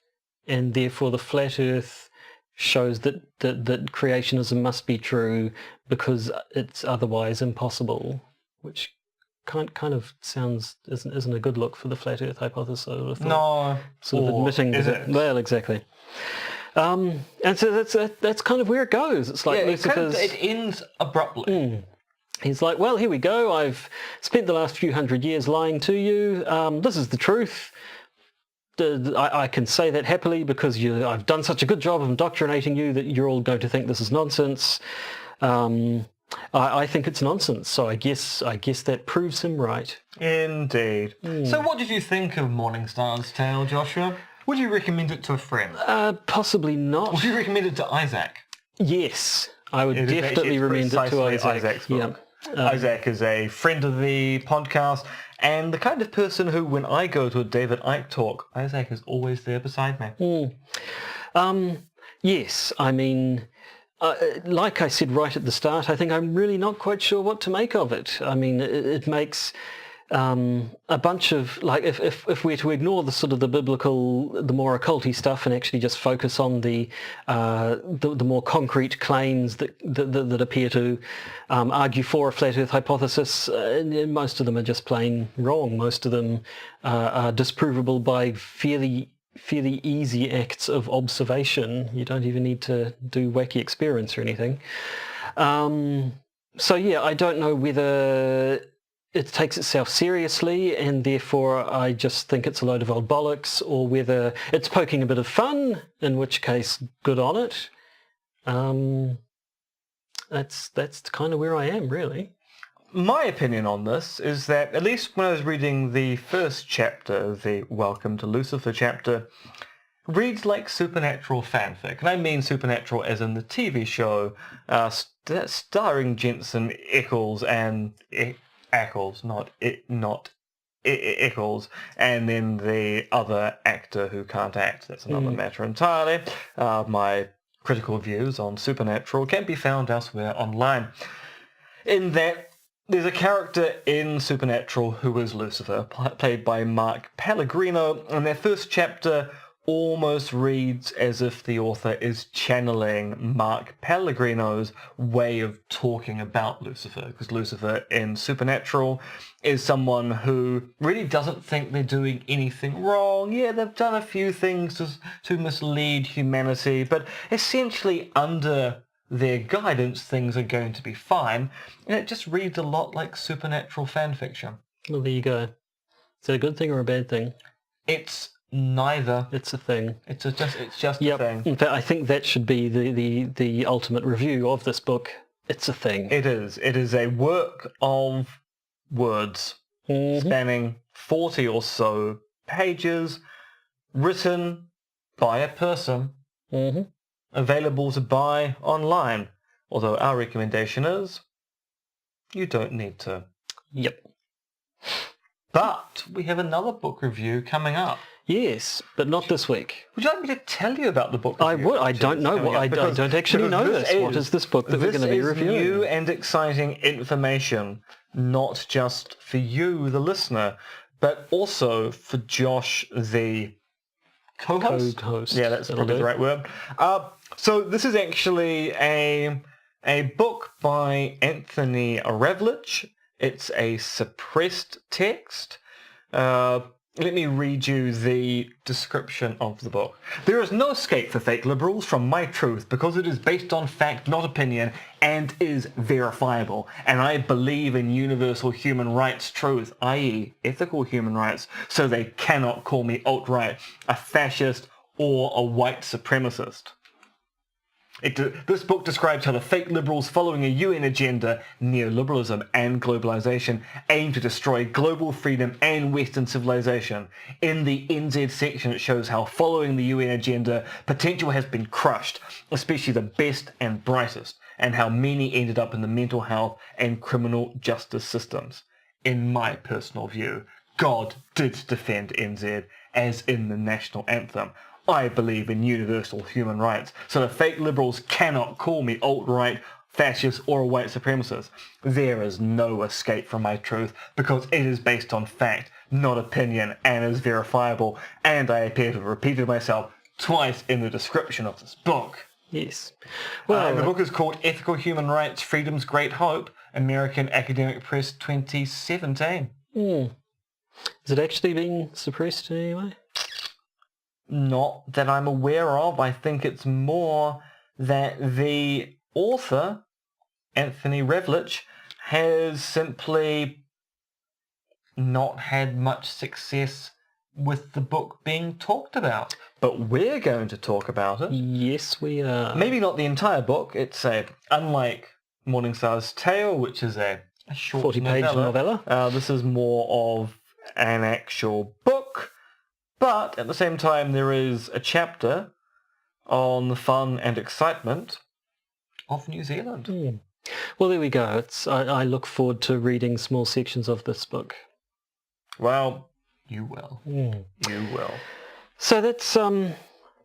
S1: and therefore the flat Earth shows that creationism must be true because it's otherwise impossible, which kind of sounds isn't a good look for the flat Earth hypothesis.
S2: No,
S1: sort of admitting that. Well, exactly. And so that's kind of where it goes. It's like Lucifer's.
S2: It ends abruptly.
S1: He's like, well, here we go. I've spent the last few hundred years lying to you. This is the truth. I can say that happily because I've done such a good job of indoctrinating you that you're all going to think this is nonsense. I think it's nonsense, so I guess that proves him right.
S2: Indeed. So what did you think of Morningstar's tale, Joshua? Would you recommend it to a friend?
S1: Possibly not.
S2: Would you recommend it to Isaac?
S1: Yes, I would definitely recommend it to Isaac.
S2: Isaac's book. Isaac is a friend of the podcast and the kind of person who, when I go to a David Icke talk, Isaac is always there beside me.
S1: Yes, I mean, like I said right at the start, I think I'm really not quite sure what to make of it. I mean, it makes a bunch of, like, if we're to ignore the sort of the biblical, the more occulty stuff and actually just focus on the more concrete claims that appear to argue for a flat Earth hypothesis, most of them are just plain wrong. Most of them are disprovable by fairly easy acts of observation. You don't even need to do wacky experiments or anything. So yeah, I don't know whether it takes itself seriously and therefore I just think it's a load of old bollocks, or whether it's poking a bit of fun, in which case good on it. That's kind of where I am, really.
S2: My opinion on this is that, at least when I was reading the first chapter, the Welcome to Lucifer chapter, reads like supernatural fanfic. And I mean supernatural as in the TV show starring Jensen Ackles and Ackles, not Ackles, and then the other actor who can't act. That's another matter entirely. My critical views on Supernatural can be found elsewhere online. In that, there's a character in Supernatural who is Lucifer, played by Mark Pellegrino, and their first chapter almost reads as if the author is channeling Mark Pellegrino's way of talking about Lucifer, because Lucifer in Supernatural is someone who really doesn't think they're doing anything wrong. Yeah, they've done a few things to mislead humanity, but essentially under their guidance things are going to be fine, and it just reads a lot like supernatural fan fiction.
S1: Well, there you go. Is it a good thing or a bad thing?
S2: It's neither.
S1: It's a thing.
S2: It's just a thing.
S1: In fact, I think that should be the ultimate review of this book. It's a thing.
S2: It is. It is a work of words spanning 40 or so pages, written by a person, available to buy online. Although our recommendation is you don't need to.
S1: Yep.
S2: But we have another book review coming up.
S1: Yes, but not this week.
S2: Would you like me to tell you about the book review?
S1: I would. I don't know. I don't actually know this. What is this book that we're going to be reviewing?
S2: This is new and exciting information, not just for you, the listener, but also for Josh, the co-host. Yeah, that's probably the right word. So this is actually a book by Anthony Ravlich. It's a suppressed text. Let me read you the description of the book. There is no escape for fake liberals from my truth because it is based on fact, not opinion, and is verifiable. And I believe in universal human rights truth, i.e. ethical human rights, so they cannot call me alt-right, a fascist, or a white supremacist. This book describes how the fake liberals following a UN agenda, neoliberalism and globalization, aim to destroy global freedom and Western civilization. In the NZ section, it shows how following the UN agenda, potential has been crushed, especially the best and brightest, and how many ended up in the mental health and criminal justice systems. In my personal view, God did defend NZ, as in the national anthem. I believe in universal human rights, so the fake liberals cannot call me alt-right, fascist, or a white supremacist. There is no escape from my truth, because it is based on fact, not opinion, and is verifiable, and I appear to have repeated myself twice in the description of this book.
S1: Yes. Well,
S2: the book is called Ethical Human Rights, Freedom's Great Hope, American Academic Press 2017.
S1: Is it actually being suppressed in any way?
S2: Not that I'm aware of. I think it's more that the author, Anthony Ravlich, has simply not had much success with the book being talked about. But we're going to talk about it.
S1: Yes, we are.
S2: Maybe not the entire book. It's unlike Morningstar's Tale, which is a short
S1: 40-page novella.
S2: This is more of an actual book. But at the same time, there is a chapter on the fun and excitement of New Zealand.
S1: Well, there we go. I look forward to reading small sections of this book.
S2: Well, you will. You will.
S1: So that's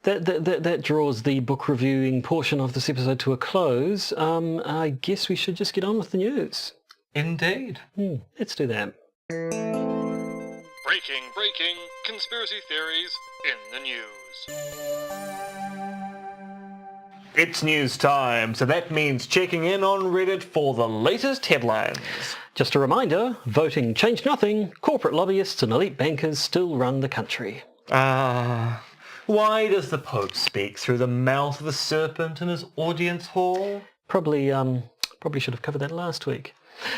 S1: that draws the book reviewing portion of this episode to a close. I guess we should just get on with the news.
S2: Indeed.
S1: Let's do that.
S4: Breaking conspiracy theories in the news.
S2: It's news time, so that means checking in on Reddit for the latest headlines.
S1: Just a reminder, voting changed nothing. Corporate lobbyists and elite bankers still run the country.
S2: Why does the Pope speak through the mouth of a serpent in his audience hall?
S1: Probably should have covered that last week.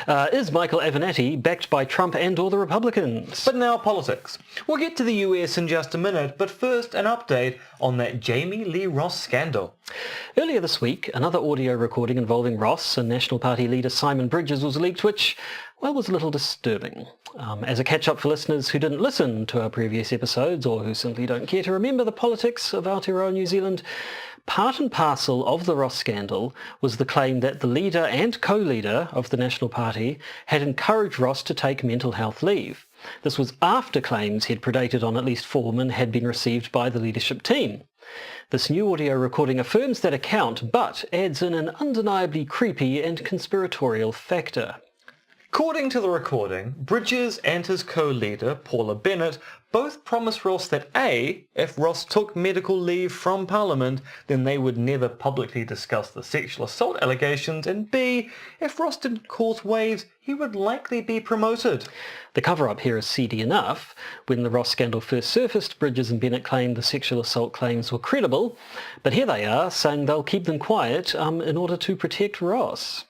S1: Is Michael Avenatti backed by Trump and or the Republicans?
S2: But now politics. We'll get to the US in just a minute, but first an update on that Jamie Lee Ross scandal.
S1: Earlier this week, another audio recording involving Ross and National Party leader Simon Bridges was leaked, which, well, was a little disturbing. As a catch-up for listeners who didn't listen to our previous episodes or who simply don't care to remember the politics of Aotearoa New Zealand, part and parcel of the Ross scandal was the claim that the leader and co-leader of the National Party had encouraged Ross to take mental health leave. This was after claims he'd predated on at least 4 women had been received by the leadership team. This new audio recording affirms that account, but adds in an undeniably creepy and conspiratorial factor.
S2: According to the recording, Bridges and his co-leader, Paula Bennett, both promised Ross that A, if Ross took medical leave from Parliament, then they would never publicly discuss the sexual assault allegations, and B, if Ross didn't cause waves, he would likely be promoted.
S1: The cover-up here is seedy enough. When the Ross scandal first surfaced, Bridges and Bennett claimed the sexual assault claims were credible, but here they are saying they'll keep them quiet in order to protect Ross.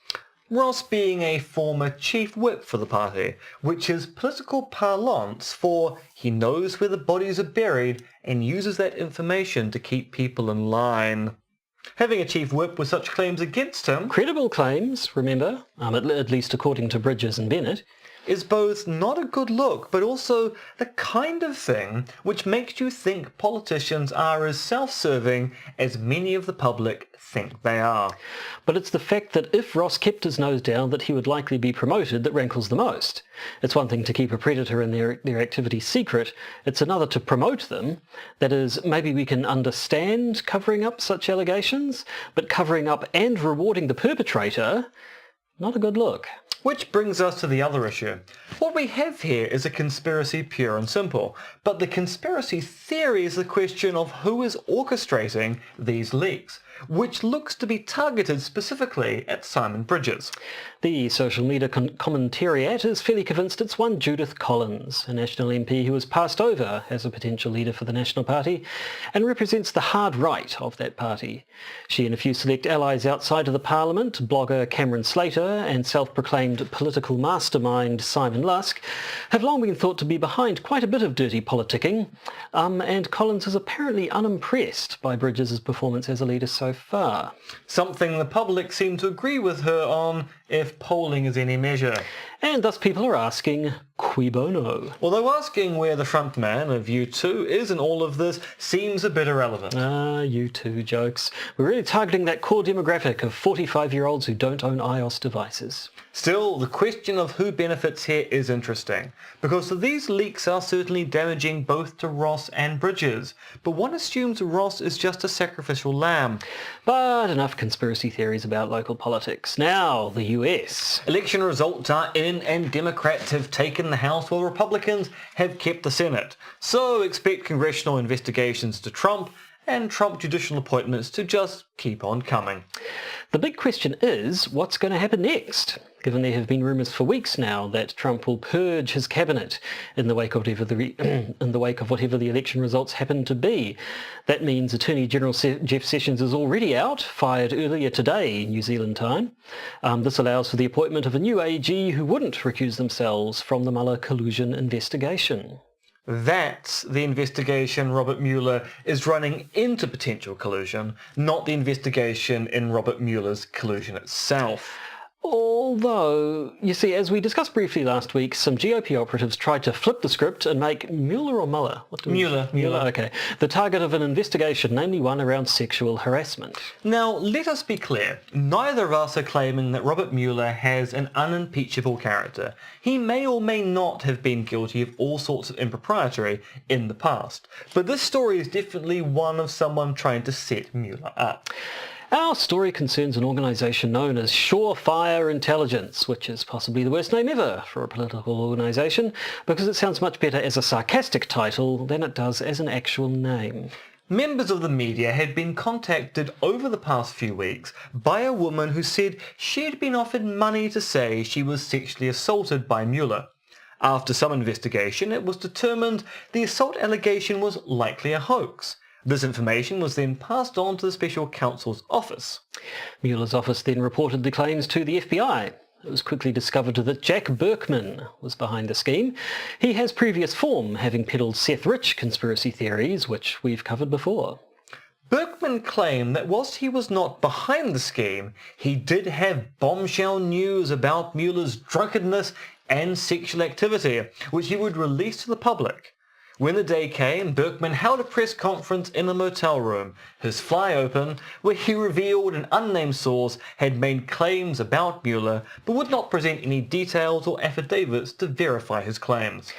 S2: Ross being a former chief whip for the party, which is political parlance for he knows where the bodies are buried and uses that information to keep people in line. Having a chief whip with such claims against him,
S1: Credible claims, remember, at least according to Bridges and Bennett,
S2: is both not a good look, but also the kind of thing which makes you think politicians are as self-serving as many of the public think they are.
S1: But it's the fact that if Ross kept his nose down that he would likely be promoted that rankles the most. It's one thing to keep a predator and their activities secret, it's another to promote them. That is, maybe we can understand covering up such allegations, but covering up and rewarding the perpetrator, not a good look.
S2: Which brings us to the other issue. What we have here is a conspiracy pure and simple, but the conspiracy theory is the question of who is orchestrating these leaks, which looks to be targeted specifically at Simon Bridges.
S1: The social media commentariat is fairly convinced it's one Judith Collins, a National MP who was passed over as a potential leader for the National Party and represents the hard right of that party. She and a few select allies outside of the Parliament, blogger Cameron Slater and self-proclaimed political mastermind Simon Lusk, have long been thought to be behind quite a bit of dirty politicking, and Collins is apparently unimpressed by Bridges' performance as a leader so far.
S2: Something the public seem to agree with her on, if polling is any measure.
S1: And thus people are asking, cui bono?
S2: Although asking where the front man of U2 is in all of this seems a bit irrelevant.
S1: U2 jokes. We're really targeting that core demographic of 45-year-olds who don't own iOS devices.
S2: Still, the question of who benefits here is interesting, because these leaks are certainly damaging both to Ross and Bridges, but one assumes Ross is just a sacrificial lamb.
S1: But enough conspiracy theories about local politics. Now, the US.
S2: Election results are in and Democrats have taken the House while Republicans have kept the Senate. So expect congressional investigations to Trump and Trump judicial appointments to just keep on coming.
S1: The big question is, what's going to happen next? Given there have been rumours for weeks now that Trump will purge his cabinet in the wake of whatever the election results happen to be. That means Attorney General Jeff Sessions is already out, fired earlier today, New Zealand time. This allows for the appointment of a new AG who wouldn't recuse themselves from the Mueller collusion investigation.
S2: That's the investigation Robert Mueller is running into potential collusion, not the investigation in Robert Mueller's collusion itself.
S1: Although, you see, as we discussed briefly last week, some GOP operatives tried to flip the script and make Mueller or Mueller?
S2: Mueller.
S1: Okay. The target of an investigation, namely one around sexual harassment.
S2: Now, let us be clear. Neither of us are claiming that Robert Mueller has an unimpeachable character. He may or may not have been guilty of all sorts of impropriety in the past. But this story is definitely one of someone trying to set Mueller up.
S1: Our story concerns an organisation known as Surefire Intelligence, which is possibly the worst name ever for a political organisation, because it sounds much better as a sarcastic title than it does as an actual name.
S2: Members of the media had been contacted over the past few weeks by a woman who said she had been offered money to say she was sexually assaulted by Mueller. After some investigation, it was determined the assault allegation was likely a hoax. This information was then passed on to the special counsel's office.
S1: Mueller's office then reported the claims to the FBI. It was quickly discovered that Jack Berkman was behind the scheme. He has previous form, having peddled Seth Rich conspiracy theories, which we've covered before.
S2: Berkman claimed that whilst he was not behind the scheme, he did have bombshell news about Mueller's drunkenness and sexual activity, which he would release to the public. When the day came, Berkman held a press conference in a motel room, his fly open, where he revealed an unnamed source had made claims about Mueller, but would not present any details or affidavits to verify his claims.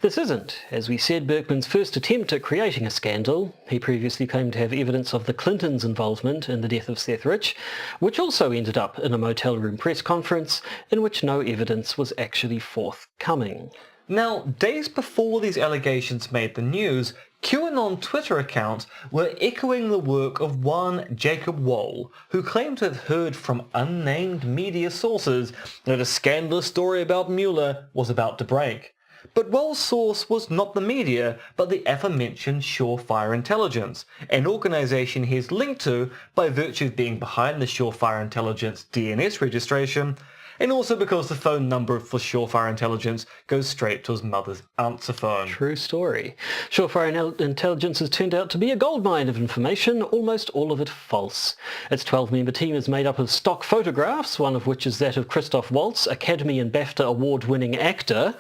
S1: This isn't, as we said, Berkman's first attempt at creating a scandal. He previously claimed to have evidence of the Clintons' involvement in the death of Seth Rich, which also ended up in a motel room press conference in which no evidence was actually forthcoming.
S2: Now, days before these allegations made the news, QAnon Twitter accounts were echoing the work of one Jacob Wohl, who claimed to have heard from unnamed media sources that a scandalous story about Mueller was about to break. But Wohl's source was not the media, but the aforementioned Surefire Intelligence, an organisation he is linked to by virtue of being behind the Surefire Intelligence DNS registration, and also because the phone number for Surefire Intelligence goes straight to his mother's answer phone.
S1: True story. Surefire Intelligence has turned out to be a goldmine of information, almost all of it false. Its 12-member team is made up of stock photographs, one of which is that of Christoph Waltz, Academy and BAFTA award-winning actor.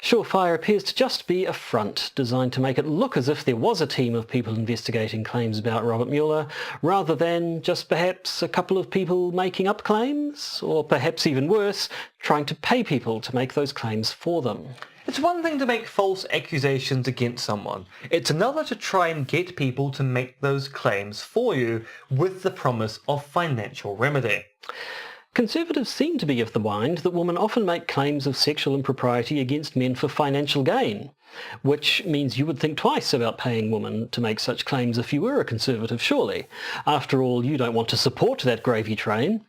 S1: Surefire appears to just be a front, designed to make it look as if there was a team of people investigating claims about Robert Mueller, rather than just perhaps a couple of people making up claims, or perhaps even worse, trying to pay people to make those claims for them.
S2: It's one thing to make false accusations against someone. It's another to try and get people to make those claims for you with the promise of financial remedy.
S1: Conservatives seem to be of the mind that women often make claims of sexual impropriety against men for financial gain, which means you would think twice about paying women to make such claims if you were a conservative, surely. After all, you don't want to support that gravy train.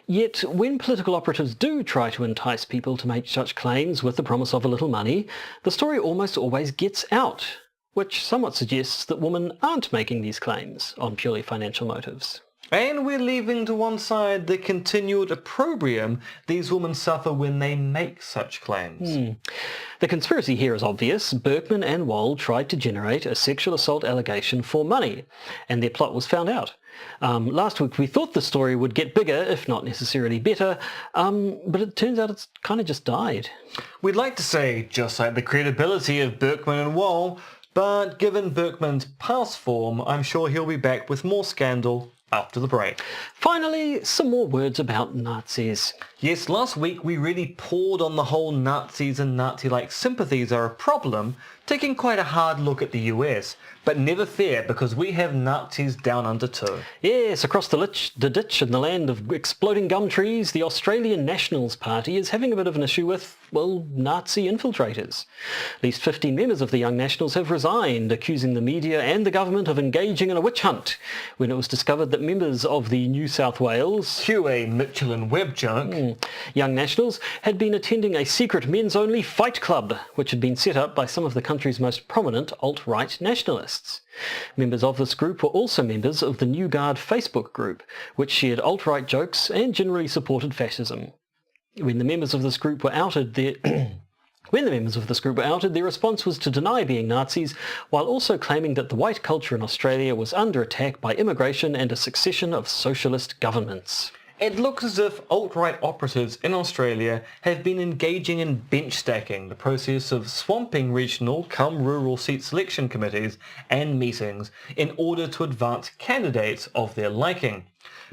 S1: Yet, when political operatives do try to entice people to make such claims with the promise of a little money, the story almost always gets out, which somewhat suggests that women aren't making these claims on purely financial motives.
S2: And we're leaving to one side the continued opprobrium these women suffer when they make such claims.
S1: The conspiracy here is obvious. Berkman and Wohl tried to generate a sexual assault allegation for money, and their plot was found out. Last week we thought the story would get bigger, if not necessarily better, but it turns out it's kind of just died.
S2: We'd like to say, just like the credibility of Berkman and Wohl, but given Berkman's past form, I'm sure he'll be back with more scandal after the break.
S1: Finally, some more words about Nazis.
S2: Yes, last week we really poured on the whole Nazis and Nazi-like sympathies are a problem, taking quite a hard look at the US. But never fear, because we have Nazis down under too.
S1: Yes, across the ditch in the land of exploding gum trees, the Australian Nationals Party is having a bit of an issue with, well, Nazi infiltrators. At least 15 members of the Young Nationals have resigned, accusing the media and the government of engaging in a witch hunt, when it was discovered that members of the New South Wales...
S2: Cue a Mitchell and Webb joke.
S1: Young Nationals had been attending a secret men's-only fight club, which had been set up by some of the country's most prominent alt-right nationalists. Members of this group were also members of the New Guard Facebook group, which shared alt-right jokes and generally supported fascism. When the members of this group were outed, their response was to deny being Nazis, while also claiming that the white culture in Australia was under attack by immigration and a succession of socialist governments.
S2: It looks as if alt-right operatives in Australia have been engaging in bench stacking, the process of swamping regional come rural seat selection committees and meetings in order to advance candidates of their liking.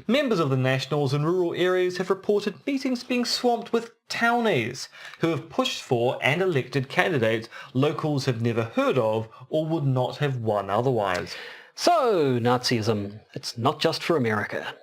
S2: Members of the Nationals in rural areas have reported meetings being swamped with townies who have pushed for and elected candidates locals have never heard of or would not have won otherwise.
S1: So, Nazism, it's not just for America.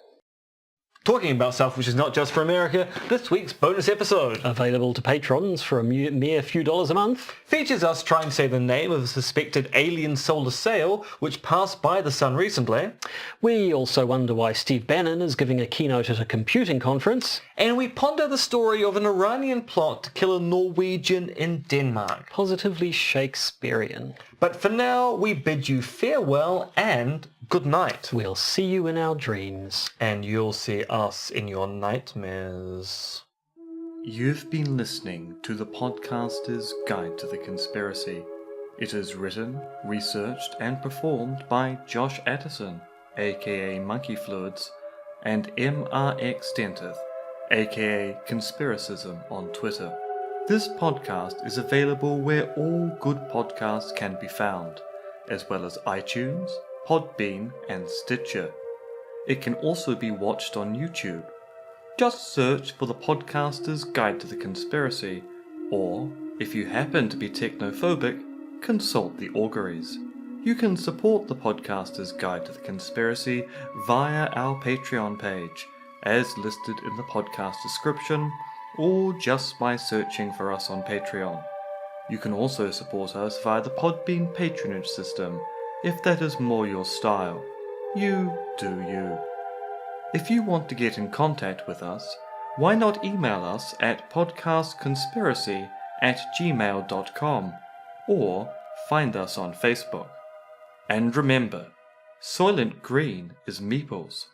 S2: Talking about stuff which is not just for America, this week's bonus episode,
S1: Available to patrons for a mere few dollars a month,
S2: features us trying to say the name of a suspected alien solar sail which passed by the sun recently.
S1: We also wonder why Steve Bannon is giving a keynote at a computing conference,
S2: And we ponder the story of an Iranian plot to kill a Norwegian in Denmark.
S1: positively Shakespearean.
S2: But for now, we bid you farewell and good night.
S1: We'll see you in our dreams.
S2: And you'll see us in your nightmares.
S3: You've been listening to the podcaster's Guide to the Conspiracy. It is written, researched, and performed by Josh Addison, aka Monkey Fluids, and MRX Dentith, aka Conspiracism on Twitter. This podcast is available where all good podcasts can be found, as well as iTunes, Podbean, and Stitcher. It can also be watched on YouTube. Just search for the podcaster's Guide to the Conspiracy, or, if you happen to be technophobic, consult the auguries. You can support the podcaster's Guide to the Conspiracy via our Patreon page, as listed in the podcast description, or just by searching for us on Patreon. You can also support us via the Podbean patronage system, if that is more your style. You do you. If you want to get in contact with us, why not email us at podcastconspiracy@gmail.com, or find us on Facebook. And remember, Soylent Green is Meeples.